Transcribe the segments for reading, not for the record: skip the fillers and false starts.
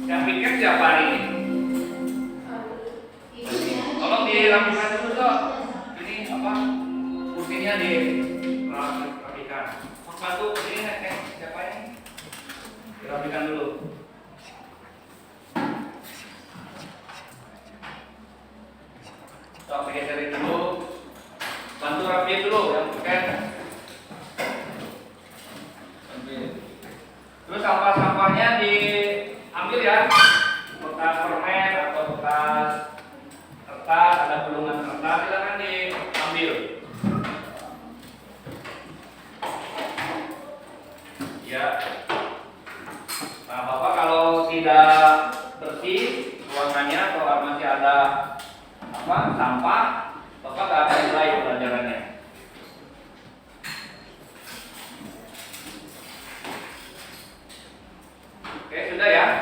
Yang piket siapa hari ini? Tolong dirapikan dulu dok. Ini apa? Kursinya dirapikan. Bantu ini siapa ini? Dirapikan dulu. Stop geserin dulu. Bantu rapiin dulu yang piket. Terus sampah-sampahnya diambil ya. Bekas permen atau bekas kertas, ada gulungan kertas, silakan diambil. Ya. Nah, Bapak kalau tidak bersih ruangannya atau masih ada sampah, Bapak nggak akan mulai pelajarannya. Oke, sudah ya?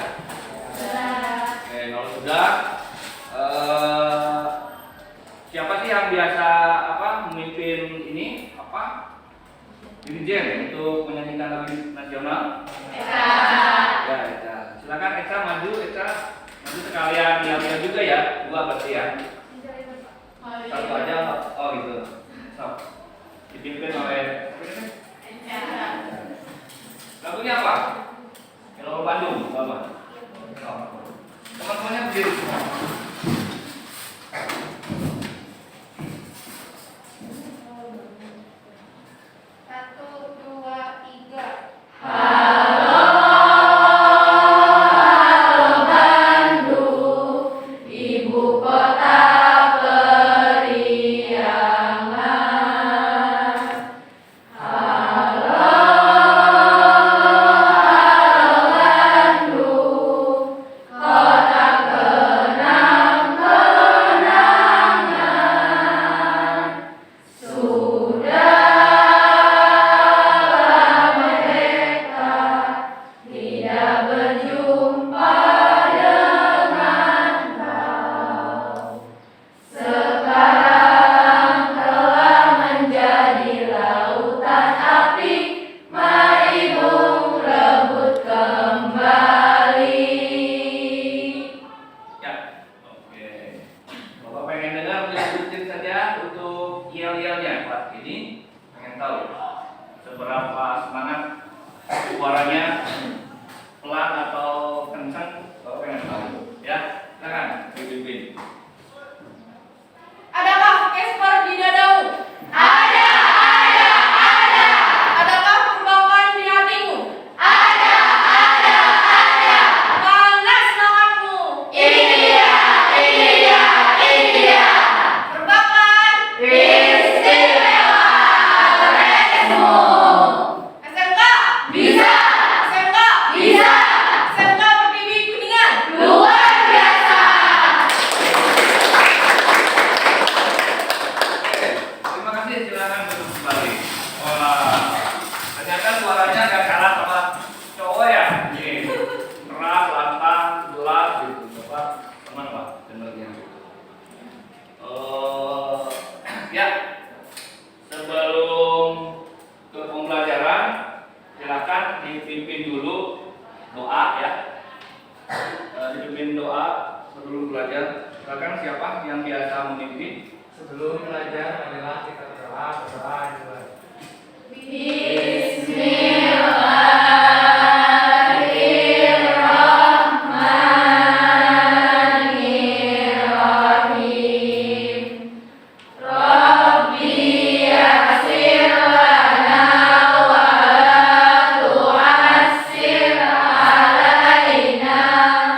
Oke, kalau sudah, siapa sih yang biasa memimpin ini dirijen untuk menyanyikan lagu nasional? Eka. Ya, Eka. Silakan Eka maju sekalian lihat juga ya, dua berarti ya. Satu aja, oh gitu. So, dipimpin oleh lagunya apa? Kalau Bandung, Bapak. Teman-temannya berdiri. 1, 2, 3. Seberapa semangat suaranya, pelan atau kencang, Bapak pengen tahu ya. Silakan dipimpin. Adakah Casper di dadamu? Ada. Adakah kembangkan di hatimu? Ada. Mana semangatmu? Ini dia. Terbangkan. Istimewa resmu. SMK bisa. SMK Pertiwi Kuningan luar biasa. Terima kasih, silakan duduk kembali. Wah, ternyata suaranya agak kalah sama cowok ya. Nih, keras, lantang, jelas gitu. Bapak teman Pak, dengarnya gitu. Ya, sebelum ke pembelajaran, silakan dipimpin dulu doa ya. Dipimpin doa sebelum belajar. Silakan siapa yang biasa memimpin? Sebelum belajar adalah kita berdoa dimulai. Bismillahirrahmanirrahim. Rabbi yassir lana wa la tu'assir alaina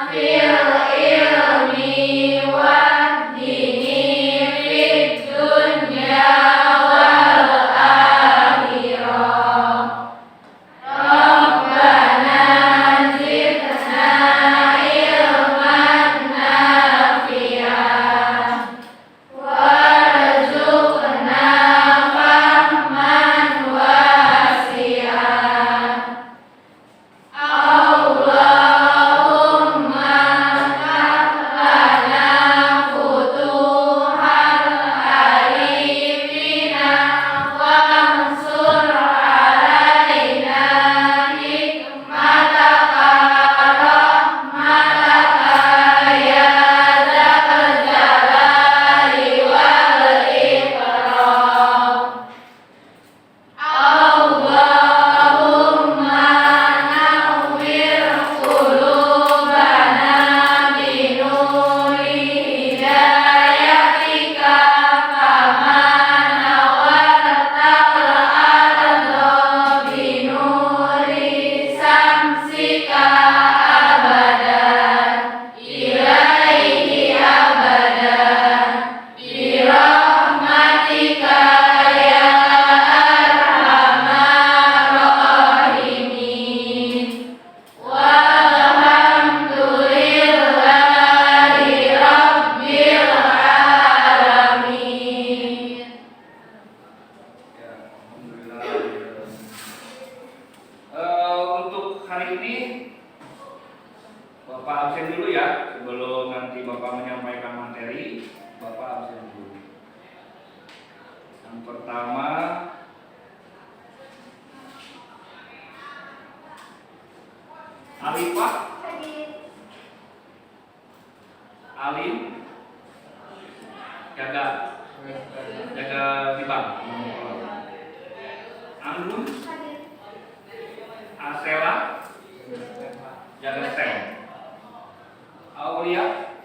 fil ilmi wahdini fid dunya wal akhirah. absen dulu ya sebelum nanti Bapak menyampaikan materi. Bapak absen dulu. Yang pertama Alifah, Alim, jaga di bank. Anggun, Asela, jaga stand. Aulia,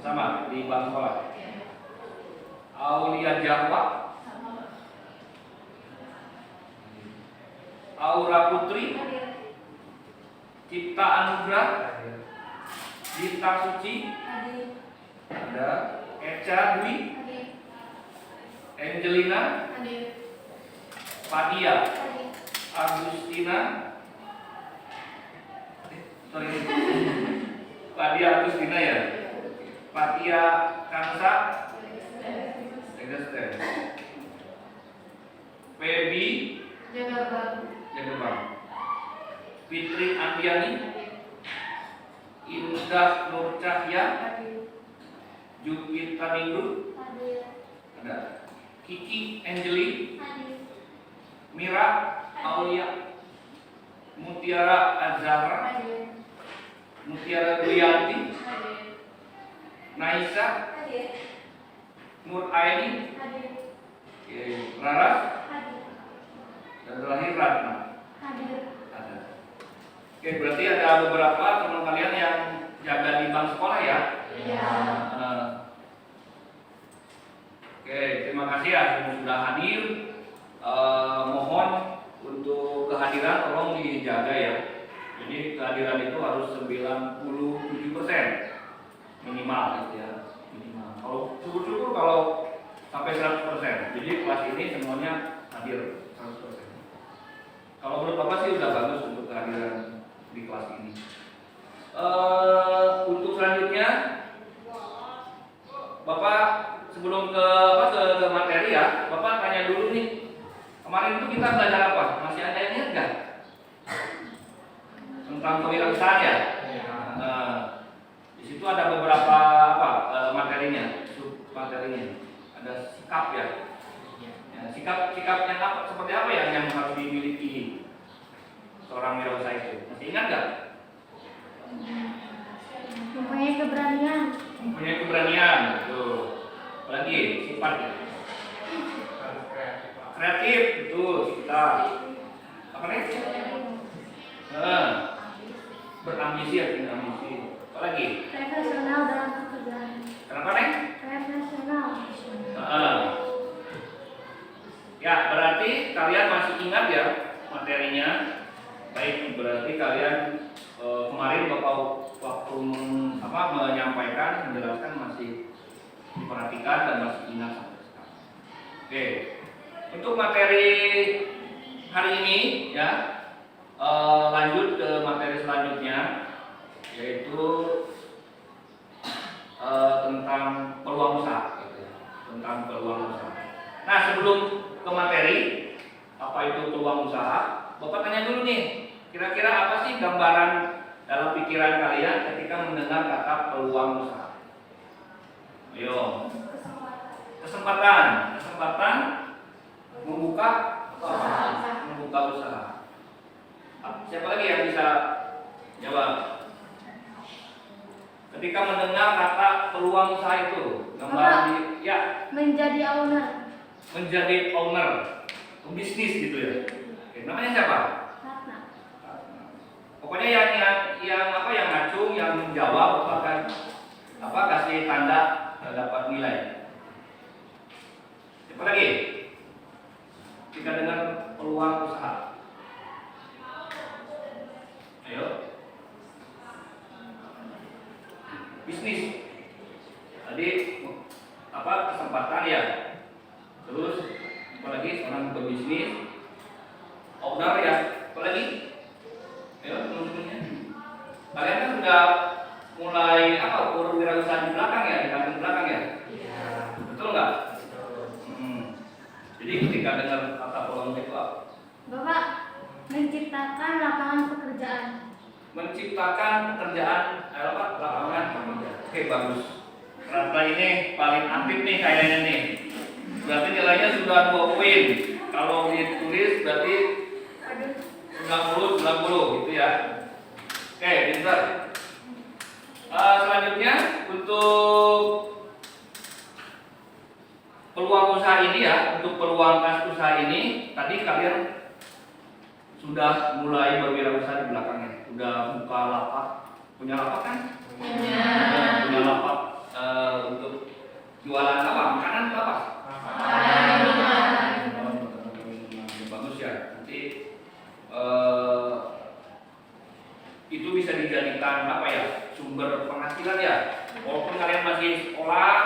sama di bank sekolah. Aulia Jawa, Aura Putri, Cipta Anugrah, Dita Suci, ada Eca Dwi, Angelina, Fadia, Agustina, Fadia Agustina ya, Fadia Kansa, Feby, jaga bang, Fitri Andiani, Indah Nur Cahya, Jupita Minggu, ada Kiki Angeli, Mira Aulia, Mutiara Azhara, Mutiara Duyanti, Naisa, Nur Aini, Rara, dan terakhir Ratna. Ada. Oke, berarti ada beberapa teman kalian yang jaga di bank sekolah ya? Iya. Oke, terima kasih ya sudah hadir. Mohon untuk kehadiran tolong dijaga ya. Jadi kehadiran itu harus 97% minimal gitu ya. Minimal. Kalau syukur-syukur kalau sampai 100%. Jadi kelas ini semuanya hadir 100%. Kalau menurut Bapak sih udah bagus untuk kehadiran di kelas ini. Untuk selanjutnya, Bapak sebelum ke materi ya, Bapak tanya dulu nih. Kemarin itu kita belajar apa? Masih ada yang ingat nggak? Tentang kewirausahaan ya. Di situ ada beberapa materinya, materinya. Ada sikap ya. Sikap yang apa? Seperti apa ya yang harus dimiliki seorang wirausaha itu? Masih ingat nggak? Mempunyai keberanian. Mempunyai keberanian, betul. Apalagi sifat kreatif, betul. Kita apa nih? Berambisi ya, ambisi. Apalagi? Profesional dalam pekerjaan. Kenapa nih? Profesional. Ya, berarti kalian masih ingat ya materinya. Baik, berarti kalian kemarin Bapak waktu menyampaikan, menjelaskan masih diperhatikan dan masih ingat sampai sekarang. Oke, untuk materi hari ini ya, lanjut ke materi selanjutnya, yaitu tentang peluang usaha, gitu ya. Tentang peluang usaha. Nah, sebelum ke materi apa itu peluang usaha, Bapak tanya dulu nih, kira-kira apa sih gambaran dalam pikiran kalian ketika mendengar kata peluang usaha? Ayo. Kesempatan membuka usaha. Siapa lagi yang bisa jawab? Ketika mendengar kata peluang usaha itu, gambaran ya. Menjadi owner. Menjadi owner, bisnis gitu ya. Oke, namanya siapa? Ratna. Pokoknya yang ngacung, yang menjawab akan kasih tanda dapat nilai. Siapa lagi? Kita dengar peluang usaha. Ayo. Bisnis. Tadi kesempatan ya. Terus apalagi seorang berbisnis, owner ya, apalagi? Ayo teman-temannya. Kalian kan sudah mulai berwirausaha di belakang ya, di kantin belakang ya? Iya. Betul nggak? Jadi ketika dengar kata peluang itu apa? Bapak, menciptakan lapangan pekerjaan. Menciptakan pekerjaan lapangan. Oke, bagus. Rata ini paling aktif nih kayaknya nih. Berarti nilainya sudah 2 poin. Kalau ditulis berarti 90 gitu ya. Oke, pintar. Selanjutnya untuk peluang usaha ini ya, untuk peluang usaha ini tadi kalian sudah mulai berwirausaha di belakangnya, sudah buka lapak, punya lapak kan? Punya lapak untuk jualan apa? Makanan atau apa? Bagus ya. Nanti itu bisa dijadikan apa ya? Sumber penghasilan ya. Walaupun kalian masih sekolah,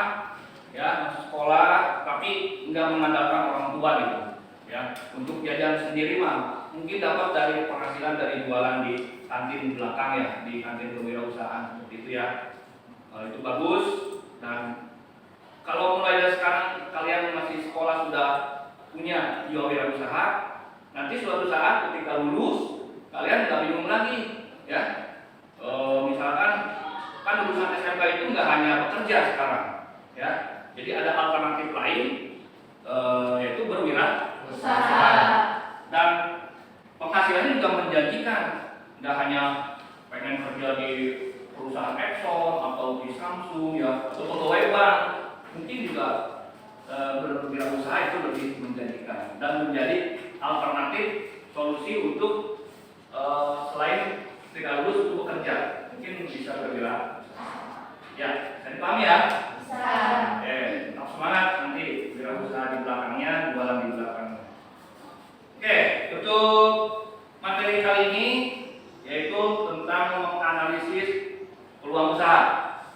ya masih sekolah, tapi nggak mengandalkan orang tua gitu, ya. Untuk jajan sendiri mah mungkin dapat dari penghasilan dari jualan di kantin belakang ya, di kantin kewirausahaan seperti itu ya. Itu bagus. Dan kalau mulai dari sekarang kalian masih sekolah sudah punya jiwa wirausaha, nanti suatu saat ketika lulus kalian nggak bingung lagi, ya. Misalkan kan lulusan SMK itu nggak hanya bekerja sekarang, ya. Jadi ada alternatif lain, yaitu berwirausaha. Dan penghasilannya juga menjanjikan, nggak hanya pengen kerja di perusahaan Exxon atau di Samsung ya, atau pegawai bank, mungkin juga berwirausaha itu lebih menjanjikan dan menjadi alternatif solusi untuk selain ketika lulus untuk bekerja, mungkin bisa berwirausaha. Ya, saya dipahami ya? Bisa. Tetap semangat, nanti wirausaha di belakangnya, jualan di belakangnya. Oke, untuk materi kali ini yaitu tentang menganalisis peluang usaha.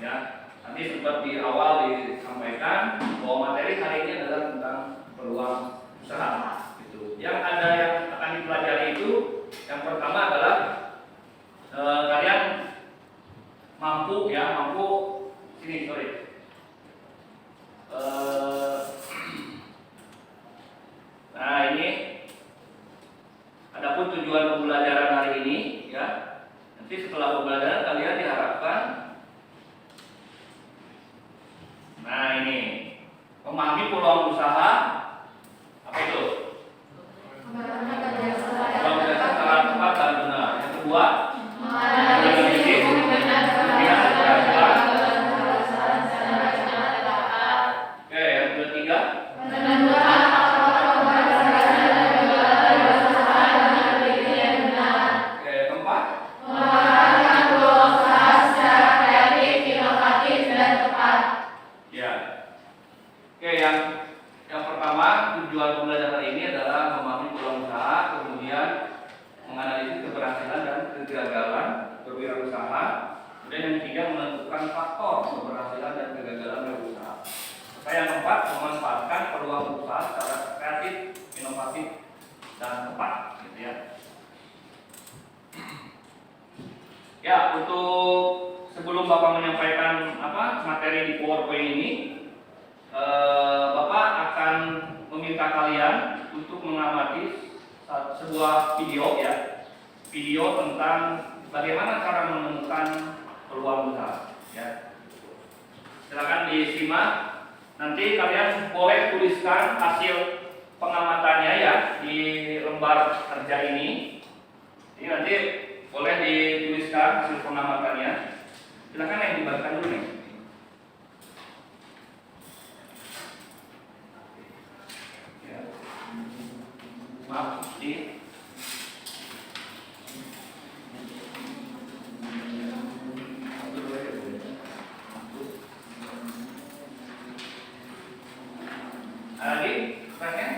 Ya, nanti sempat di awal disampaikan bahwa materi hari ini adalah tentang peluang usaha. Gitu. Yang ada yang akan dipelajari itu, yang pertama adalah kalian mampu sini sorry. Nah ini adapun tujuan pembelajaran hari ini ya, nanti setelah pembelajaran kalian diharapkan ini memahami peluang usaha apa itu? Peluang usaha secara tepat dan benar. Yang kedua, yang pertama tujuan pembelajaran hari ini adalah memahami peluang usaha, kemudian menganalisis keberhasilan dan kegagalan berwirausaha, kemudian yang ketiga menentukan faktor keberhasilan dan kegagalan berwirausaha. Serta yang keempat memanfaatkan peluang usaha secara kreatif, inovatif dan tepat, gitu ya. Ya, untuk sebelum Bapak menyampaikan materi di PowerPoint ini, Bapak akan meminta kalian untuk mengamati sebuah video ya, video tentang bagaimana cara menemukan peluang usaha. Ya. Silakan disimak. Nanti kalian boleh tuliskan hasil pengamatannya ya di lembar kerja ini. Ini nanti boleh dituliskan hasil pengamatannya. Silakan yang dibacakan dulu nih. Maaf, di lagi, tanya?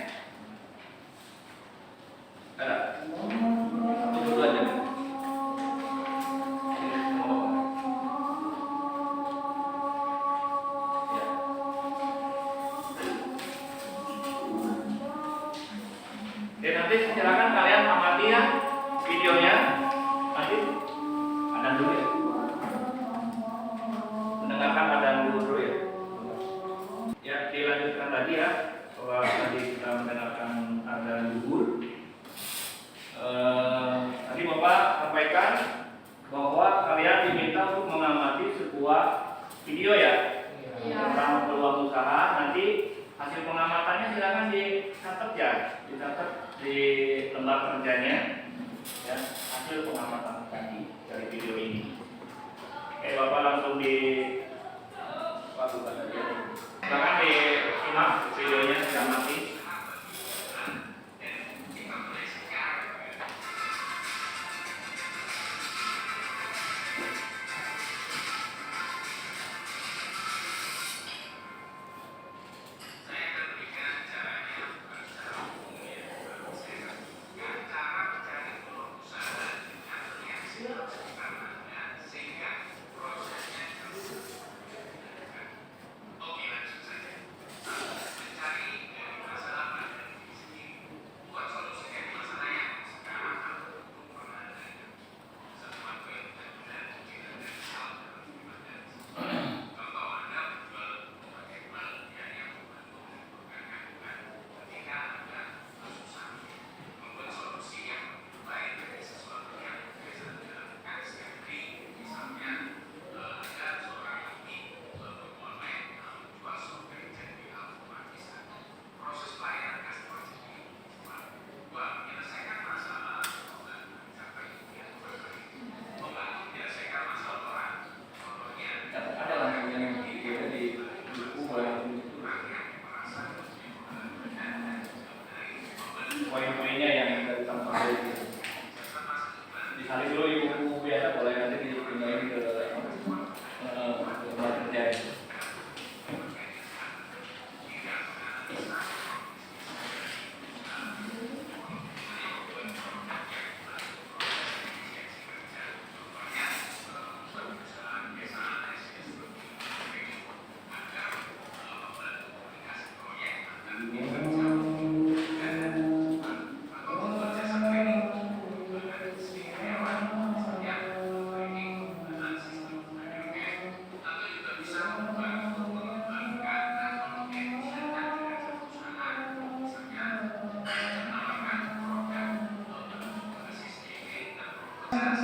Ada? Dulu aja. Oke, nanti silakan kalian amati ya videonya. Nanti adan dulu ya. Mendengarkan adan dulu ya. Ya, dilanjutkan tadi ya. Setelah tadi kita mendengarkan adan dulu. Tadi Bapak sampaikan bahwa kalian diminta untuk sebuah video ya Iya. tentang peluang usaha. Nanti hasil pengamatannya silakan dicatat ya, dicatat di lembar kerjanya ya, hasil pengamatan tadi dari video ini. Oke, Bapak langsung di lakukan saja. Silakan disimak videonya, diamati. Ada langsung yang di buku poin-poinnya yang dari tanpa disalin dulu di buku biasa, boleh nanti dipindahin ke lembar kerja.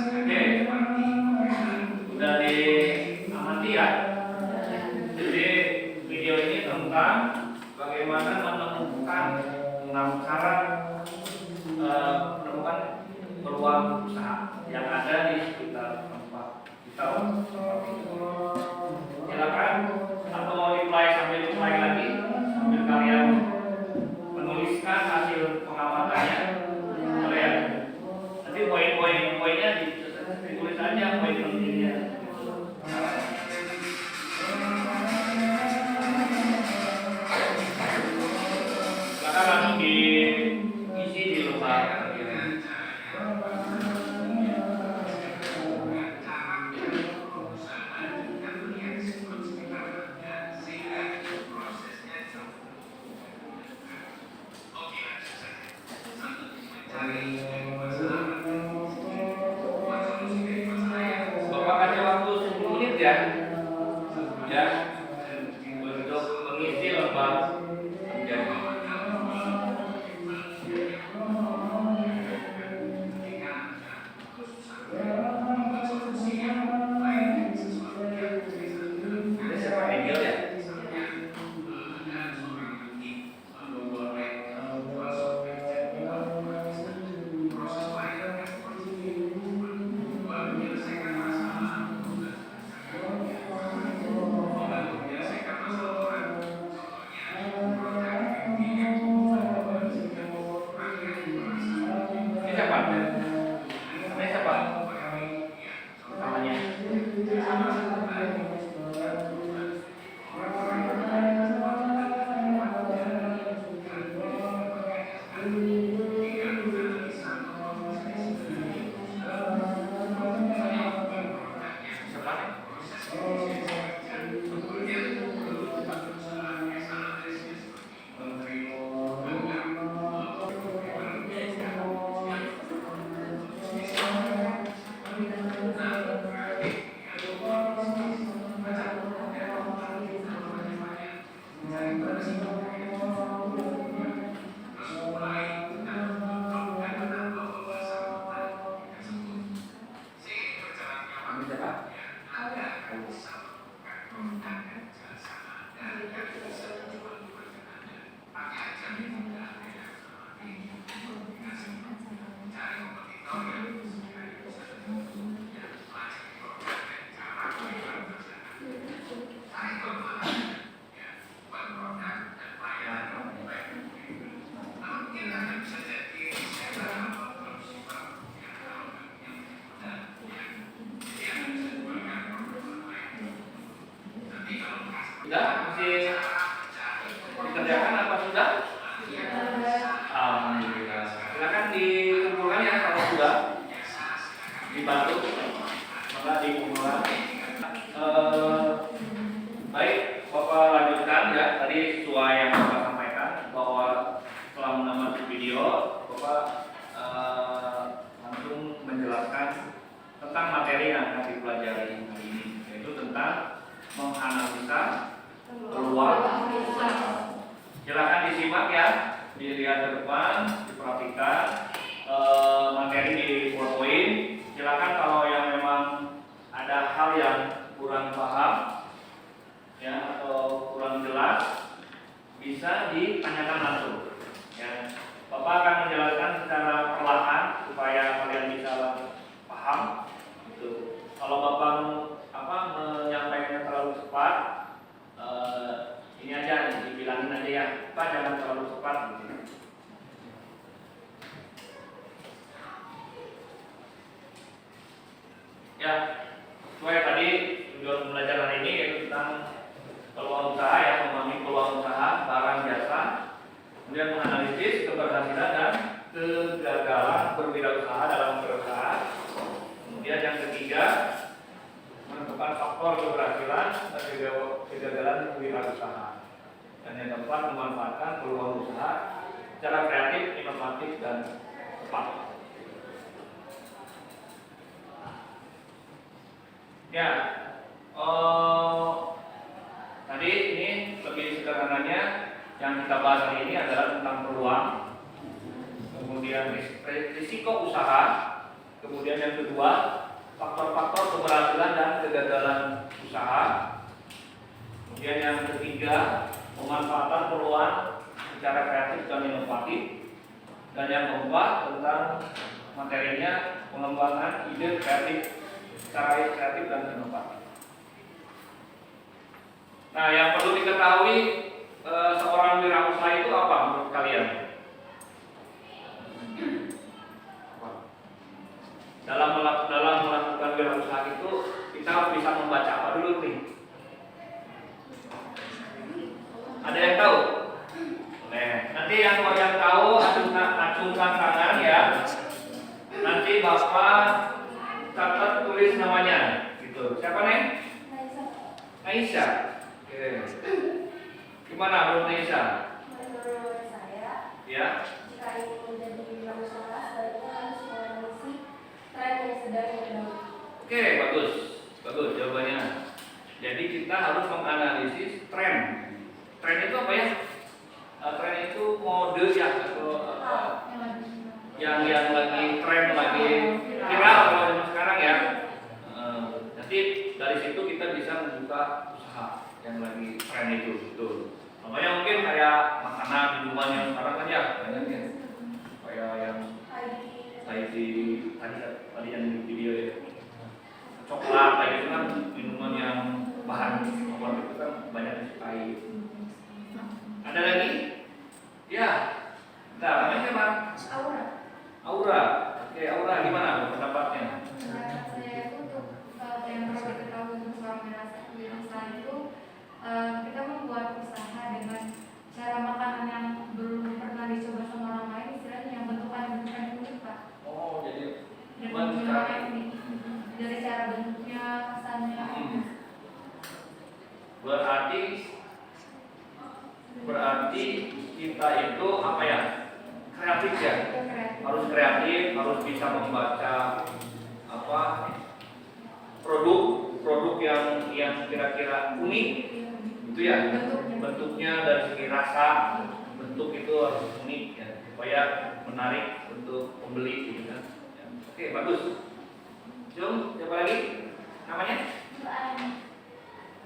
Oke, udah diamati ya. Jadi video ini tentang bagaimana menemukan 6 cara menemukan peluang usaha yang ada di sekitar tempat kita. Silakan, atau mau di-play sambil di-play lagi, sambil kalian menuliskan hasil pengamatannya. Boleh ya? Nanti poin-poinnya ditulis aja poin pentingnya. Silakan langsung diisi di lembar. Bapak kasih waktu 10 menit ya, untuk mengisi lembar kerja. Ini siapa Angel ya? Ini siapa? Ini siapa? Namanya? Siapa? Sudah? Masih dikerjakan apa sudah? Alhamdulillah. Silakan dikumpulkan ya kalau sudah dibantu. Maka dikumpulkan. Baik, Bapak lanjutkan ya. Tadi sesuai yang Bapak sampaikan bahwa setelah menonton video, Bapak langsung menjelaskan tentang materi yang akan dipelajari hari ini, yaitu tentang menganalisa peluang usaha. Silakan disimak ya, dilihat ke depan, diperhatikan materi di PowerPoint. Silakan kalau yang memang ada hal yang kurang paham ya atau kurang jelas bisa ditanyakan langsung ya. Bapak akan menjelaskan secara perlahan supaya kalian bisa paham gitu. Kalau Bapak menyampaikannya terlalu cepat, ini aja dibilangin aja ya, Pak jangan terlalu cepat gitu. Ya, sesuai tadi tujuan belajar hari ini yaitu tentang peluang usaha ya, memahami peluang usaha, barang jasa, kemudian menganalisis keberhasilan dan kegagalan berwirausaha dalam berusaha. Kemudian yang ketiga, menentukan faktor keberhasilan dan kegagalan berwirausaha. Dan yang keempat, memanfaatkan peluang usaha secara kreatif, inovatif dan tepat. Ya, tadi ini lebih sederhananya yang kita bahas hari ini adalah tentang peluang, kemudian risiko usaha, kemudian yang kedua faktor-faktor keberhasilan dan kegagalan usaha, kemudian yang ketiga pemanfaatan peluang secara kreatif dan inovatif, dan yang keempat tentang materinya pengembangan ide kreatif secara kreatif dan inovatif. Nah, yang perlu diketahui seorang wirausaha itu apa menurut kalian? Dalam melakukan wirausaha itu kita harus bisa membaca apa dulu nih? Ada yang tahu? Nah, nanti yang tahu acungkan tangan ya. Nanti Bapak catat tulis namanya, gitu. Siapa nih? Aisyah. Oke. Gimana menurut Aisyah? Menurut saya, Ya. jika ingin menjadi wirausaha, sebaiknya harus mengisi tren yang sedang berkembang. Oke, bagus jawabannya. Jadi kita harus menganalisis tren. Tren itu apa ya? Tren itu mode ya atau yang lagi tren, lagi viral kalau zaman sekarang ya. Nanti dari situ kita bisa membuka usaha yang lagi tren itu, betul. Makanya mungkin kayak makanan, minuman yang sekarang kan ya banyak ya. Kayak yang tadi yang di video ya. Coklat kayak gitu kan, minuman yang bahan alkohol itu kan banyak disukai. Ada lagi? Ya. Nah, namanya siapa? Aura. Oke, Aura gimana pendapatnya? Menurut saya itu untuk yang perlu diketahui untuk seorang wirausaha itu kita membuat usaha dengan cara makanan yang belum pernah dicoba sama orang lain, istilahnya yang bentukan unik Pak. Oh, jadi dari cara bentuknya, rasanya. Berarti kita itu apa ya? Kreatif ya. Harus kreatif, harus bisa membaca apa produk yang kira-kira unik, itu ya. Bentuknya dari segi rasa, bentuk itu harus unik ya, supaya menarik untuk pembeli gitu kan. Ya. Oke, bagus. Jom, siapa lagi? Namanya?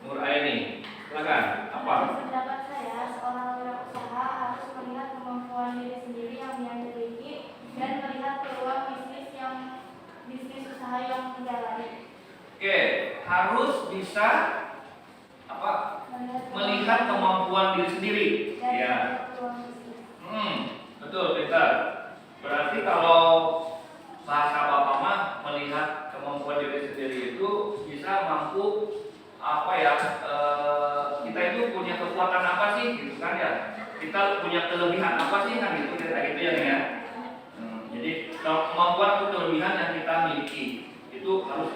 Nur Aini. Silakan. Apa? Pendapat saya, seorang wirausaha harus melihat kemampuan diri sendiri yang dia miliki dan melihat peluang bisnis usaha yang menjalani. Oke, harus bisa apa? Melihat kemampuan diri sendiri. Ya. Betul, Peter. Berarti kalau bahasa Bapak mah melihat kemampuan diri sendiri itu bisa mampu apa ya? Kita itu kita punya kelebihan apa sih kan gitu kira gitu ya. Jadi kemampuan atau kelebihan yang kita miliki itu harus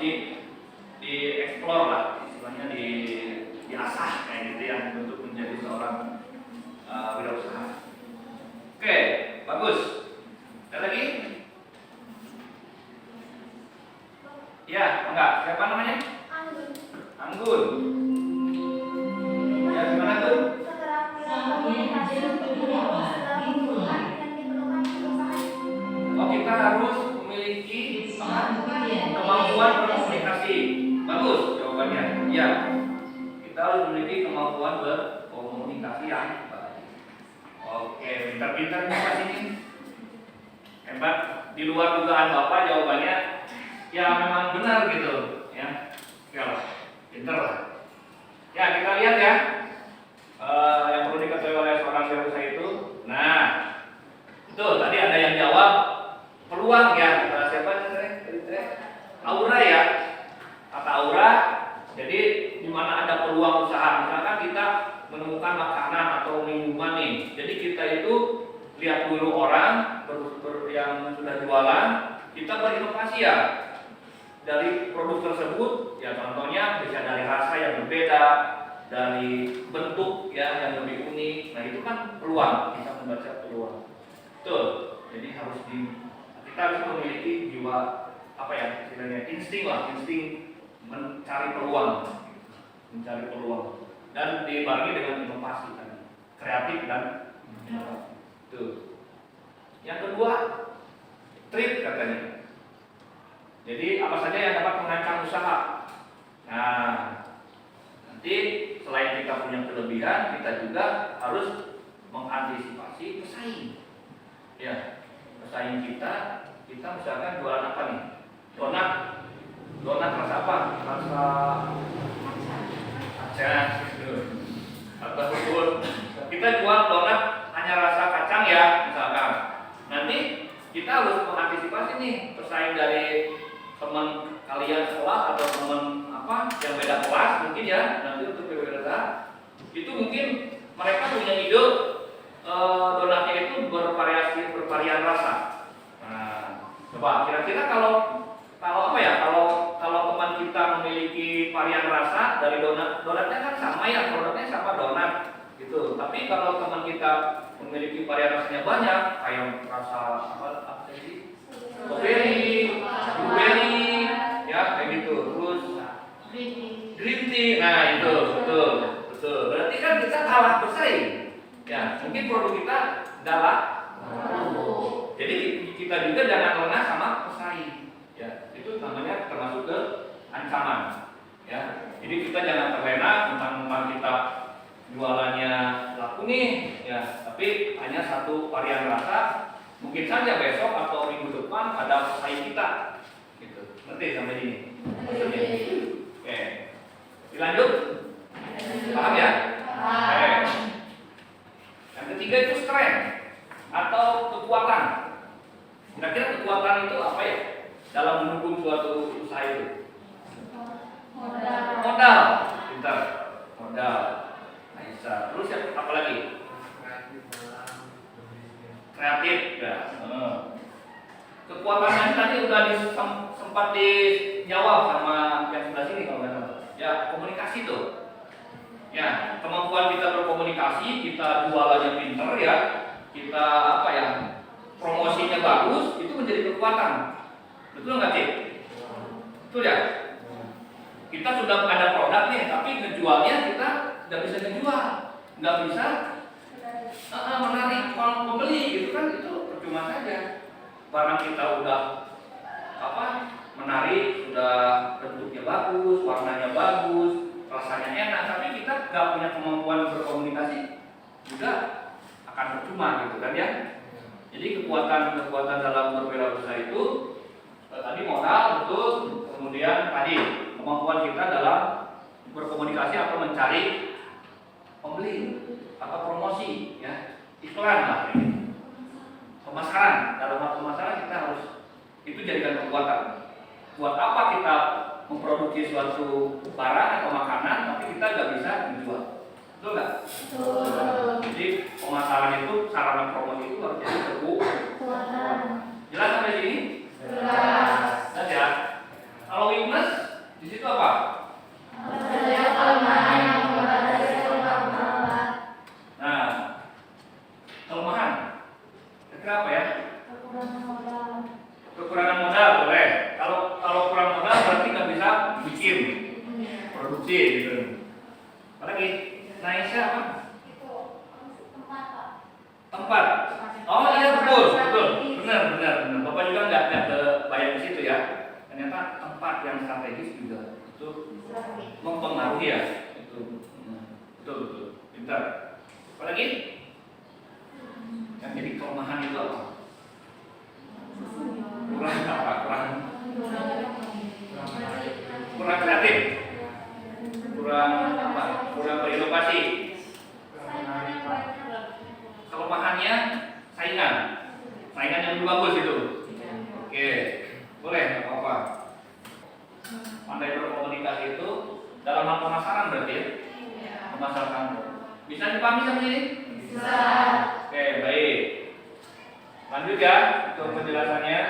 dieksplor lah, istilahnya diasah kayak gitu ya untuk menjadi seorang wirausaha. Oke, bagus. Ada lagi? Ya, enggak. Siapa namanya? Anggun. Ya, gimana Anggun? Oh, kita harus memiliki kemampuan berkomunikasi. Bagus jawabannya. Ya, kita harus memiliki kemampuan berkomunikasi yang baik. Oke, pintar-pintar Bapak sini. Hebat. Di luar dugaan Bapak jawabannya ya memang benar gitu. Ya, oke lah, pintar lah. Ya, kita lihat ya. Yang perlu diketahui oleh seorang wirausaha itu. Nah, betul. Tadi ada yang jawab peluang ya. Siapa tadi? Aura ya. Kata Aura. Jadi di mana ada peluang usaha. Misalkan kita menemukan makanan atau minuman nih. Jadi kita itu lihat dulu orang yang sudah jualan, kita berinovasi ya dari produk tersebut. Ya contohnya bisa dari rasa yang berbeda, dari bentuk ya yang lebih unik. Nah itu kan peluang, kita membaca peluang. Betul. Jadi kita harus memiliki jiwa apa ya istilahnya insting mencari peluang dan dibarengi dengan inovasi tadi, kreatif dan tuh. Yang kedua, trip katanya. Jadi apa saja yang dapat mengancam usaha. Nah, nanti selain kita punya kelebihan, kita juga harus mengantisipasi pesaing. Ya, pesaing kita misalkan jualan apa nih? Donat rasa apa? Rasa kacang gitu. Atau betul. Kita jual donat hanya rasa kacang ya, misalkan. Nanti kita harus mengantisipasi nih pesaing dari teman kalian sekolah atau teman apa yang beda kelas mungkin ya. Nanti untuk berbeda itu mungkin mereka punya ide donatnya itu bervarian rasa. Nah, coba kira-kira kalau apa ya, kalau teman kita memiliki varian rasa dari donatnya kan sama ya, produknya sama donat gitu. Tapi kalau teman kita memiliki varian rasanya banyak, kayak rasa apa sih? Strawberry, blueberry, ya kayak gitu. Terus green tea, nah itu betul. Berarti kan kita kalah bersaing. Ya, mungkin produk kita kalah. Jadi kita juga jangan lengah sama pesaing. Ya, itu namanya termasuk ke ancaman. Ya, jadi kita jangan terlena tentang kita jualannya laku nih, ya, tapi hanya satu varian rasa. Mungkin saja besok atau minggu depan ada pesaing kita. Gitu. Ngerti sampai sini? Maksudnya? Oke. Dilanjut? Paham ya? Oke. Yang ketiga itu strength atau kekuatan. Kira-kira kekuatan itu apa ya? Dalam mendukung suatu usaha itu. Modal. Pintar. Modal. Bisa. Terus apa lagi? Kreatif ya. Kekuatan yang tadi udah sempat dijawab sama yang sebelah sini kalau nggak salah. Ya, komunikasi tuh. Ya, kemampuan kita berkomunikasi, kita jualannya pinter ya, kita apa ya, promosinya bagus, itu menjadi kekuatan. Betul nggak Cik? Betul ya? Kita sudah ada produk nih, tapi ngejualnya kita nggak bisa ngejual, nggak bisa menarik pembeli, gitu kan? Itu percuma saja. Barang kita udah apa menarik, sudah bentuknya bagus, warnanya bagus, rasanya enak, tapi kita nggak punya kemampuan berkomunikasi, juga akan percuma, gitu kan ya? Jadi kekuatan dalam berwirausaha itu tadi modal betul, kemudian tadi kemampuan kita dalam berkomunikasi atau mencari pembeli atau promosi, ya, iklan lah, pemasaran. Dalam hal pemasaran kita harus itu jadikan kekuatan. Buat apa kita memproduksi suatu barang atau makanan tapi kita nggak bisa menjual? Betul nggak? Jadi pemasaran kelemahan promosi itu harus jadi kekuatan. Jelas sampai sini? Jelas. Jelas ya. Kalau weakness di situ apa? Terdapat kelemahan yang membatasi kemampuan. Nah, kelemahan. Kira apa ya? Kekurangan modal. Kekurangan modal boleh. Kalau kurang modal berarti nggak bisa bikin produksi gitu. Apalagi? Naisha apa? Tempat. Oh iya betul. Benar. Bapak juga nggak kebayang di situ ya. Ternyata tempat yang strategis juga itu mempengaruhi ya. Itu betul. Pintar. Apalagi? Yang jadi kelemahan itu apa? Kurang kreatif, kurang berinovasi. Kelemahannya saingan yang lebih bagus itu. Oke, boleh, nggak apa-apa. Pandai berkomunikasi itu dalam hal pemasaran berarti ya? Memasarkan. Bisa dipahami sampai ini? Bisa. Oke, baik. Lanjut ya untuk penjelasannya.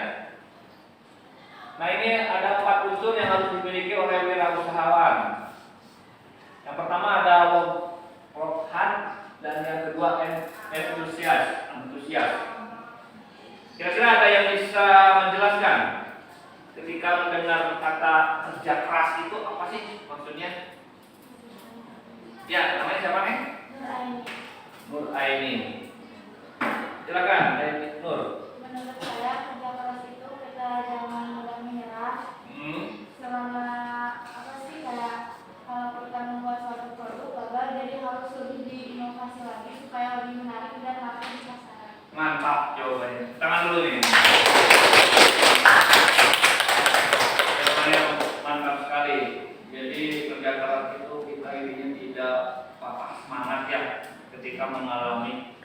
Nah, ini ada 4 unsur yang harus dimiliki oleh wirausahawan. Yang pertama ada rohan dan yang kedua antusias. Kira-kira ada yang bisa menjelaskan ketika mendengar kata kerja keras itu apa sih maksudnya? Ya, namanya siapa nih? Nur Aini. Silakan, Nur. Menurut saya kerja keras itu kita jangan mudah menyerah. Selama kayak kalau kita membuat suatu produk gagal, jadi harus lebih diinovasi lagi supaya lebih menarik dan laku di pasaran. Mantap jawabannya. Tangan dulu nih. Jawabannya mantap sekali. Jadi kerja keras itu kita ingin tidak patah semangat ya ketika mengalami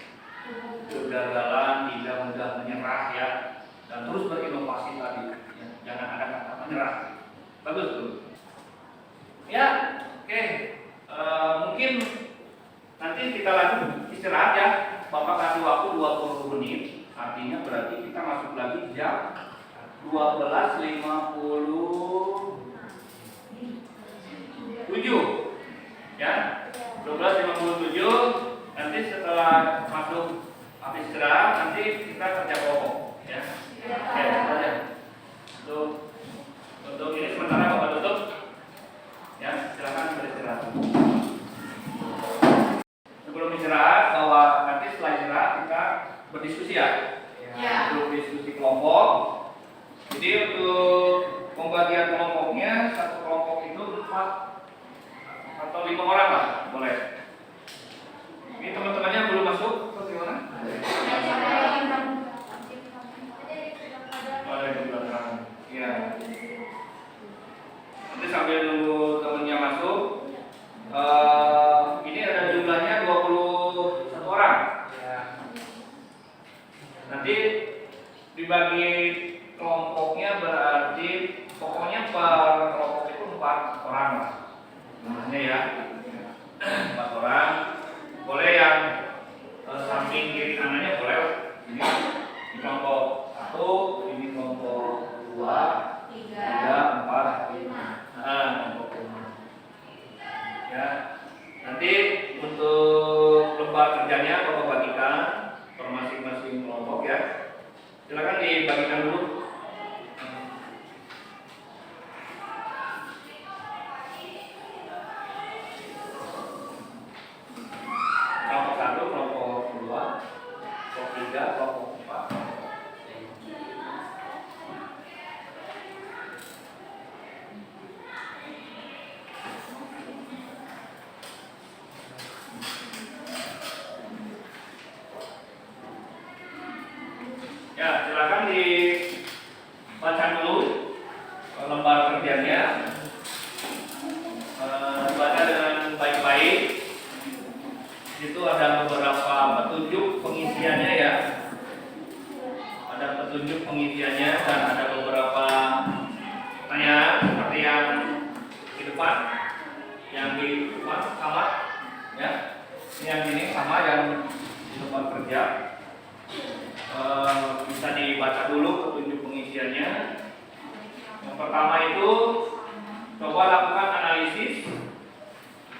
kegagalan, tidak mudah menyerah ya, dan terus berinovasi tadi ya. Jangan ada kata menyerah. Bagus tuh ya. Oke. Mungkin nanti kita lanjut istirahat ya. Bapak kasih waktu 20 menit, artinya berarti kita masuk lagi jam 12.57 ya, 12.57. Nanti setelah masuk habis istirahat nanti kita kerja kelompok ya. Oke, saja. Untuk ini sementara Bapak tutup ya, silakan beristirahat. Sebelum istirahat, bahwa nanti setelah istirahat kita berdiskusi ya. Untuk diskusi kelompok. Jadi untuk pembagian kelompoknya, satu kelompok itu 4 atau 5 orang lah, boleh. Ini teman-temannya belum masuk atau gimana? Ada di belakang. Iya. Nanti sambil nunggu temennya masuk, ini ada jumlahnya 21 orang. Nanti dibagi kelompoknya berarti pokoknya per kelompok itu 4 orang lah. Namanya ya, 4 orang. Boleh yang samping kiri kanannya boleh. Ini kelompok 1, ini kelompok 2, 3, 4, 5. Kelompok 5. Ya. Nanti untuk lembar kerjanya Bapak bagikan per masing-masing kelompok ya. Silakan dibagikan dulu. Kelompok 1, kelompok 2, kelompok 3, kelompok 4. Ya, silakan dibaca dulu lembar kerjanya. Dibaca dengan baik-baik. Itu ada beberapa petunjuk pengisiannya ya. Ada petunjuk pengisiannya dan ada beberapa pertanyaan seperti yang di depan. Yang di depan sama ya. Ini yang ini sama yang di tempat kerja. Bisa dibaca dulu petunjuk pengisiannya. Yang pertama itu coba lakukan analisis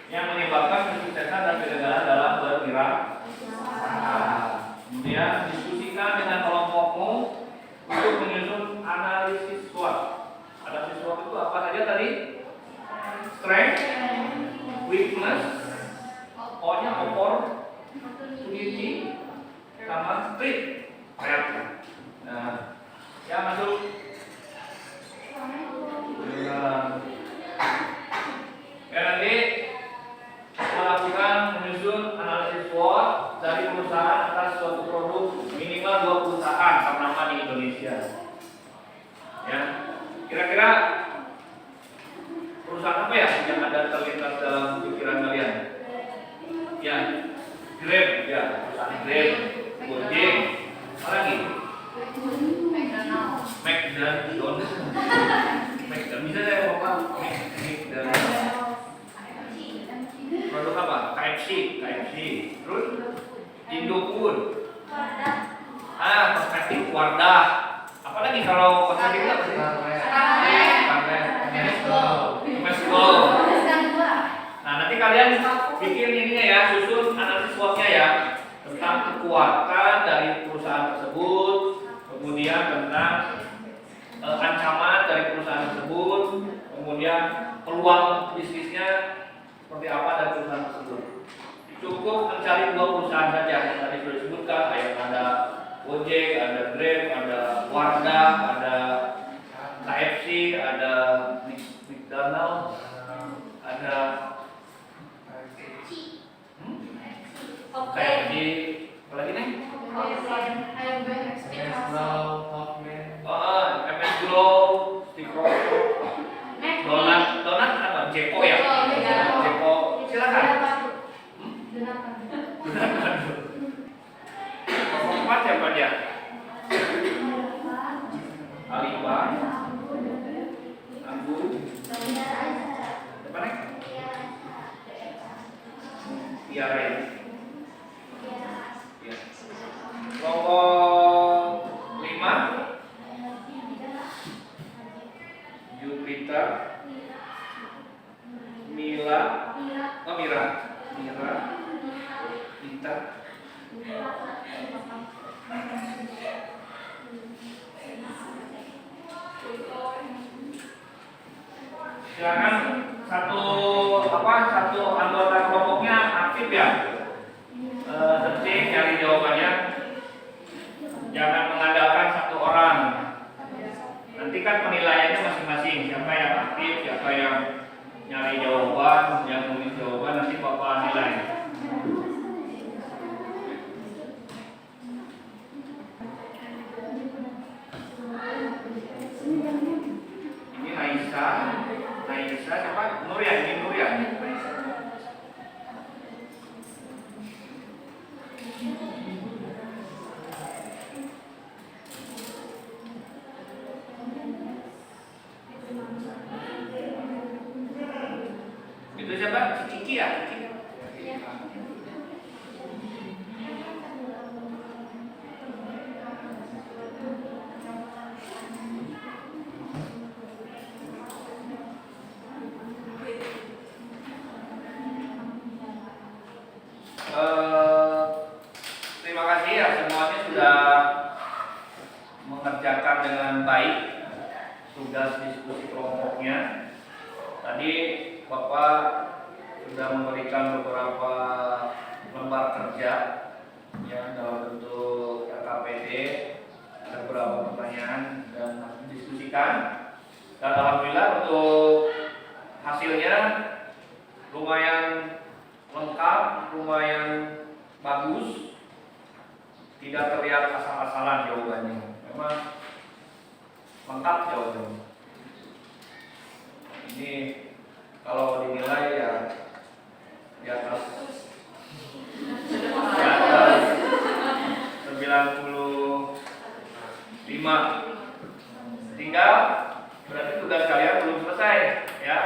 yang menyebabkan kesuksesan dan kegagalan dalam berwirausaha. Kemudian diskusikan dengan kelompokmu untuk menyusun analisis SWOT. Analisis SWOT itu apa saja tadi? Strength, weakness, O-nya opportunity, sama threat. Nah, ya masuk. Ya nanti melakukan menyusun analisis SWOT dari perusahaan atas suatu produk minimal 2 perusahaan ternama di Indonesia. Ya, kira-kira perusahaan apa ya yang ada terlintas dalam pikiran kalian? Ya, Grab, ya perusahaan Grab, Gojek, apa lagi? McDonald. Bisa saya ngomong McDonald. Produk apa? KFC. Terus Indofood. Kosmetik Wardah. Apa lagi kalau kosmetik apa sih? Mesgo. Nah, nanti kalian bikin ininya ya, susun analisis SWOT-nya ya, tentang kekuatan dari perusahaan tersebut, kemudian tentang ancaman dari perusahaan tersebut, kemudian peluang bisnisnya seperti apa dari perusahaan tersebut. Cukup mencari 2 perusahaan saja yang tadi sudah disebutkan, ada Gojek, ada Grab, ada Wardah, ada KFC, ada McDonald, ada KFC, apa lagi nih? MS Glow, Stikro, Donat apa? Jeko ya? Jeko, silakan. Keempat siapa dia? Alibaba, Anggu, apa nih? Tiara ya. Kelompok 5 Jupiter, Mira, Ita, silakan satu anggota kelompoknya aktif ya, searching cari jawabannya, jangan mengandalkan satu orang. Nanti kan penilaiannya masing-masing, siapa yang aktif, siapa yang nyari jawaban, yang nulis jawaban, nanti bapak nilai. Ini Naisa siapa? Nur ya. Itu siapa? Cici ya? Terima kasih ya semuanya sudah mengerjakan dengan baik tugas diskusi kelompoknya. Tadi Bapak sudah memberikan beberapa lembar kerja ya dalam bentuk RKPD, ada beberapa pertanyaan dan harus didiskusikan. Dan alhamdulillah untuk hasilnya lumayan lengkap, lumayan bagus, tidak terlihat asal-asalan jawabannya. Memang lengkap jawabannya. Ini kalau dinilai ya di atas 95. Tinggal berarti tugas kalian belum selesai ya.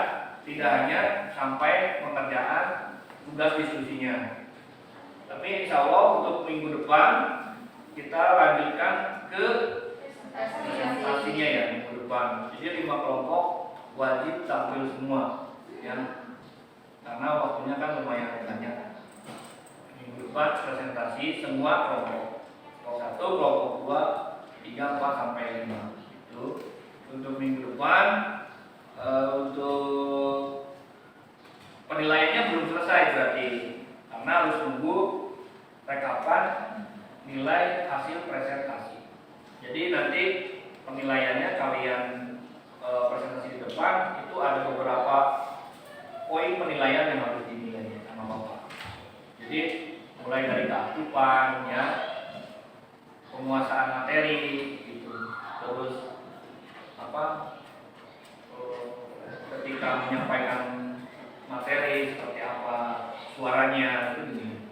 Tidak hanya sampai pengerjaan tugas diskusinya. Tapi insya Allah untuk minggu depan kita lanjutkan ke presentasinya ya minggu depan. Jadi 5 kelompok wajib tampil semua ya, karena waktunya kan lumayan banyak. Minggu depan presentasi semua kelompok, kelompok 1, kelompok 2, 3, 4 sampai 5 itu untuk minggu depan. Untuk penilaiannya belum selesai berarti, karena harus nunggu rekapan nilai hasil presentasi. Jadi nanti penilaiannya kalian presentasi di depan itu ada beberapa poin penilaian yang harus dinilai sama Bapak. Jadi mulai dari keaktifan ya, penguasaan materi gitu, terus ketika menyampaikan materi seperti apa, suaranya itu dinilai.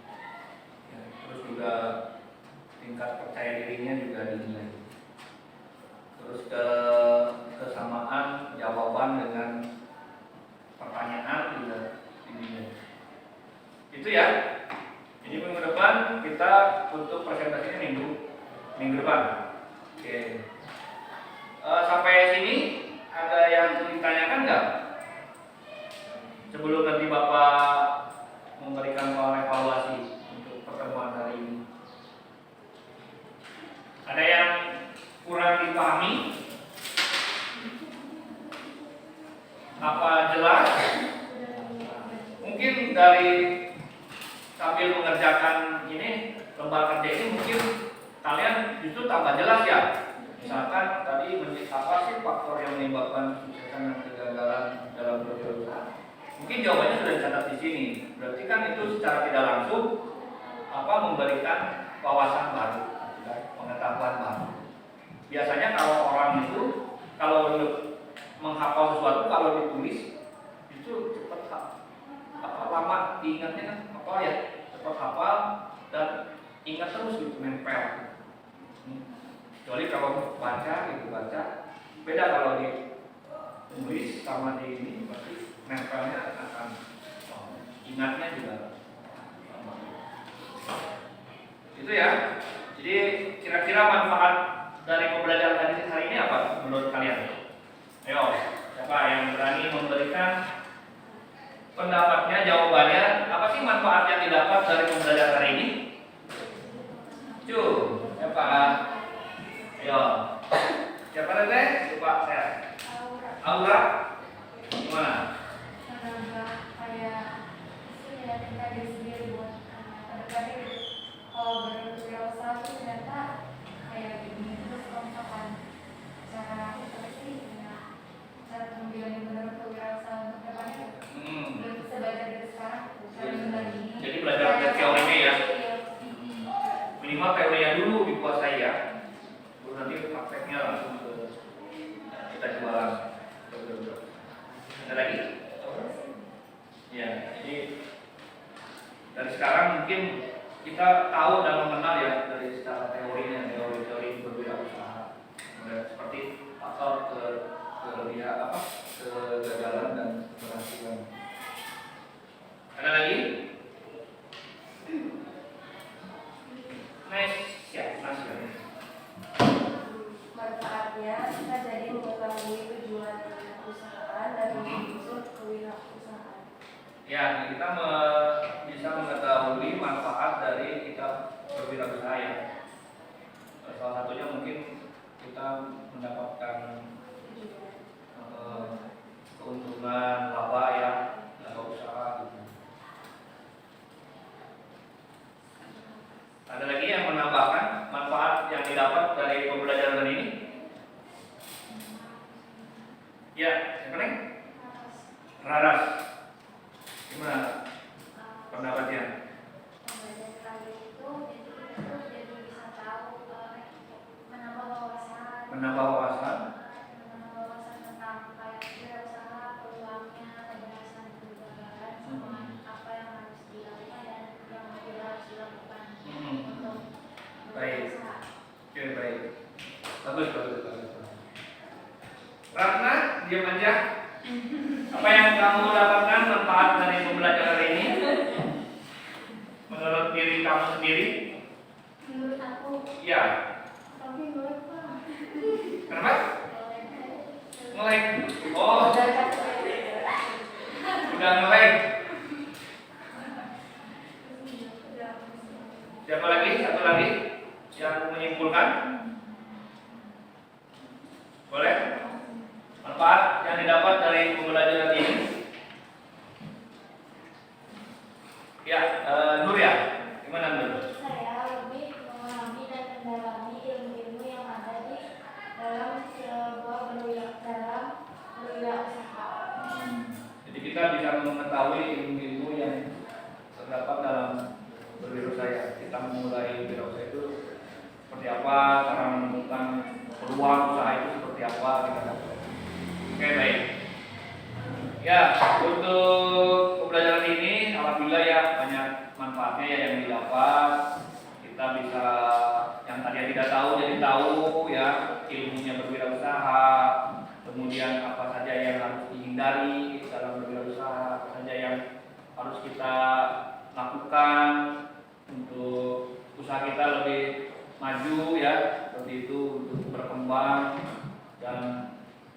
Ya, terus juga tingkat percaya dirinya juga dinilai. Terus kesamaan jawaban dengan pertanyaan juga dinilai. Itu ya. Jadi minggu depan kita untuk presentasinya minggu depan. Oke. Sampai sini ada yang ditanyakan nggak? Sebelum nanti Bapak memberikan evaluasi untuk pertemuan hari ini. Ada yang kurang dipahami? Apa jelas? Mungkin dari sambil mengerjakan ini lembar kerja ini mungkin kalian justru tambah jelas ya. Misalkan tadi apa sih faktor yang menyebabkan kesuksesan dan kegagalan dalam berusaha? Mungkin jawabannya sudah dicatat di sini. Berarti kan itu secara tidak langsung memberikan wawasan baru, pengetahuan baru. Biasanya kalau orang itu kalau untuk menghafal sesuatu kalau ditulis itu cepat lama diingatnya kan cepat hafal dan ingat terus gitu, nempel. Kecuali kalau baca beda kalau ditulis sama di ini pasti nempelnya akan ingatnya juga itu ya. Jadi kira-kira manfaat dari pembelajaran hari ini apa menurut kalian? Ayo, siapa yang berani memberikan pendapatnya, jawabannya? Apa sih manfaat yang didapat dari pembelajaran hari ini? Siapa? Ayo, siapa teh? Coba saya. Aura, gimana? Menambah kayak kita diri sendiri buat kedepannya. Kalau berwirausaha itu ternyata kayak gini, terus kalau misalkan cara pengambilan yang benar untuk wirausaha untuk kedepannya belum bisa belajar dari sekarang cara benar ini. Jadi belajar dari teorinya ya. Minimal teorinya dulu dikuasai ya. Baru nanti prakteknya langsung ke kita jualan. Ada lagi? Ya, jadi dari sekarang mungkin kita tahu dan mengenal ya dari secara teorinya, teori berwirausaha. Seperti faktor kegagalan dan keberhasilan. Ada lagi? Manfaatnya kita jadi mengetahui tujuan perusahaan dan menyusun kewirausahaan. Ya, kita bisa mengetahui manfaat dari kita berwirausaha ya. Salah satunya mungkin kita mendapatkan keuntungan laba ya dalam usaha gitu. Ada lagi yang menambahkan manfaat yang didapat dari pembelajaran ini? Ya, siapa nih? Raras. Gimana pendapatnya? Belajar kali itu jadi bisa tahu menambah wawasan. Menambah wawasan. Menambah wawasan tentang kayak wirausaha, peluangnya, keberhasilan, kegagalan, sama apa yang harus dilakukan dan yang tidak harus dilakukan untuk berwirausaha. Oke, baik. Bagus. Ratna, diam aja. Apa yang kamu dapatkan manfaat dari pembelajaran ini? Menurut diri kamu sendiri? Menurut aku Ya. Tapi boleh Pak. Kenapa? Nge-lag. Oh, udah nge-lag. Siapa lagi? Satu lagi yang menyimpulkan? Boleh? Manfaat yang didapat dari pembelajaran ini? Ya, Nur ya. Gimana Nur? Saya lebih memahami dan mendalami ilmu-ilmu yang ada di dalam sebuah berwirausaha. Jadi kita bisa mengetahui ilmu-ilmu yang terdapat dalam berwirausaha. Kita memulai wirausaha itu seperti apa, cara menemukan peluang usaha itu seperti apa. Oke, baik. Ya, untuk pembelajaran ini alhamdulillah ya banyak manfaatnya ya yang didapat. Kita bisa yang tadi tidak tahu jadi tahu ya, ilmunya berwirausaha, kemudian apa saja yang harus dihindari dalam berwirausaha, apa saja yang harus kita lakukan untuk usaha kita lebih maju ya, seperti itu, untuk berkembang dan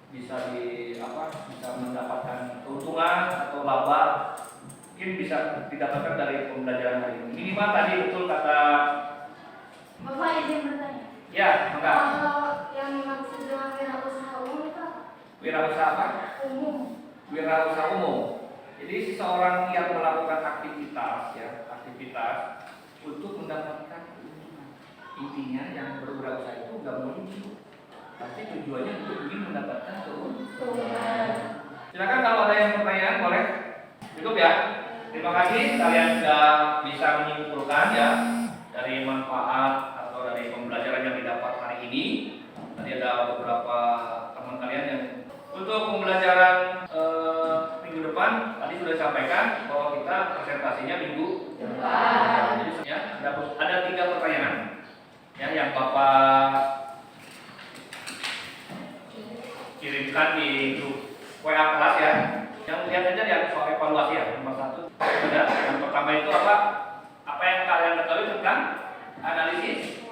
bisa bisa mendapatkan keuntungan atau laba, mungkin bisa didapatkan dari pembelajaran hari ini. Minimal tadi betul kata Bapak izin bertanya. ya, enggak. Kalau yang dimaksud dengan wirausaha umum itu apa? Wirausaha apa? Umum. Wirausaha umum. Jadi seseorang yang melakukan aktivitas untuk mendapatkan keuntungan. Intinya yang berwirausaha itu enggak mau rugi. Pasti tujuannya untuk ingin mendapatkan keuntungan. Silakan kalau ada yang pertanyaan boleh. Cukup ya. Terima kasih kalian sudah bisa menyimpulkan ya dari manfaat atau dari pembelajaran yang didapat hari ini. Tadi ada beberapa teman kalian yang untuk pembelajaran minggu depan tadi sudah disampaikan bahwa kita presentasinya minggu depan. Jadi ya, ada 3 pertanyaan ya yang Bapak kirimkan di grup WA kelas ya. Yang lihat aja ya soal evaluasi ya. Nomor 1 sudah. Yang pertama itu apa? Apa yang kalian ketahui tentang analisis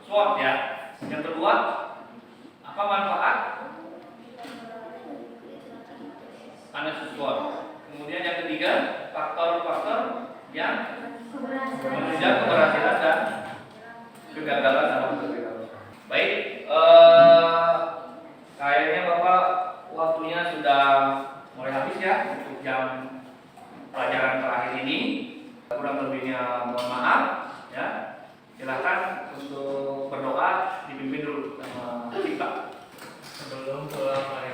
SWOT ya. Yang kedua, apa manfaat analisis SWOT. Kemudian yang ketiga, faktor-faktor yang menunjang keberhasilan dan kegagalan dalam berwirausaha. Baik, kayaknya Bapak waktunya sudah mulai habis ya untuk jam pelajaran terakhir ini. Kurang lebihnya mohon maaf ya. Silakan untuk berdoa dipimpin dulu sama kita. Sebelum pulang hari